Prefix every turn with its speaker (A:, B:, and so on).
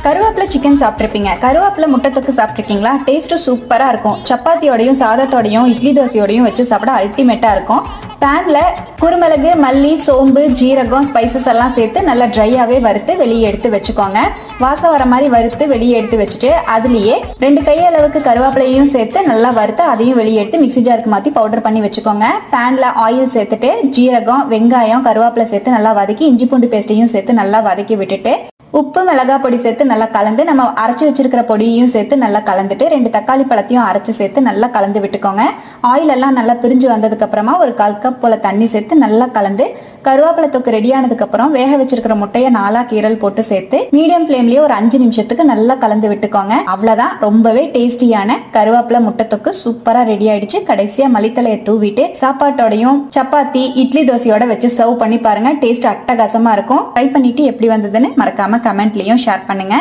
A: கருவேப்பிலை சிக்கன் சாப்பிட்ருப்பீங்க, கருவேப்பிலை முட்டை தொக்கு சாப்பிட்ருக்கீங்களா? டேஸ்ட்டும் சூப்பரா இருக்கும். சப்பாத்தியோடையும் சாதத்தோடையும் இட்லி தோசையோடையும் வச்சு சாப்பிட அல்டிமேட்டா இருக்கும். பேன்ல குருமிளகு, மல்லி, சோம்பு, ஜீரகம், ஸ்பைசஸ் எல்லாம் சேர்த்து நல்லா ட்ரையாவே வறுத்து வெளியே எடுத்து வச்சுக்கோங்க. வாசம் வர மாதிரி வறுத்து வெளியே எடுத்து வச்சுட்டு அதுலயே 2 கையளவுக்கு கருவேப்பிலையும் சேர்த்து நல்லா வறுத்து அதையும் வெளியே எடுத்து மிக்ஸி ஜாருக்கு மாத்தி பவுடர் பண்ணி வச்சுக்கோங்க. பேன்ல ஆயில் சேர்த்துட்டு ஜீரகம், வெங்காயம், கருவேப்பிலை சேர்த்து நல்லா வதக்கி இஞ்சி பூண்டு பேஸ்டையும் சேர்த்து நல்லா வதக்கி விட்டுட்டு உப்பு, மிளகா பொடி சேர்த்து நல்லா கலந்து நம்ம அரைச்சி வச்சிருக்கிற பொடியையும் சேர்த்து நல்லா கலந்துட்டு 2 தக்காளி பழத்தையும் அரைச்சு சேர்த்து நல்லா கலந்து விட்டுக்கோங்க. ஆயில் எல்லாம் நல்லா பிரிஞ்சு வந்ததுக்கு அப்புறமா ஒரு 1/4 கப் போல தண்ணி சேர்த்து நல்லா கலந்து கருவேப்பிலை தொக்கு ரெடி ஆனதுக்கு அப்புறம் வேக வச்சிருக்கிற முட்டையை 4 கீரல் போட்டு சேர்த்து மீடியம் ஃபிளேம்லயே ஒரு 5 நிமிஷத்துக்கு நல்லா கலந்து விட்டுக்கோங்க. அவ்வளவுதான், ரொம்பவே டேஸ்டியான கருவேப்பிலை முட்டை தொக்கு சூப்பரா ரெடி ஆயிடுச்சு. கடைசியா மல்லித்தலையை தூவிட்டு சாப்பாட்டோடையும் சப்பாத்தி, இட்லி தோசையோட வச்சு சர்வ் பண்ணி பாருங்க. டேஸ்ட் அட்டகாசமா இருக்கும். ட்ரை பண்ணிட்டு எப்படி வந்ததுன்னு மறக்காம கமெண்ட்லயும் ஷேர் பண்ணுங்க.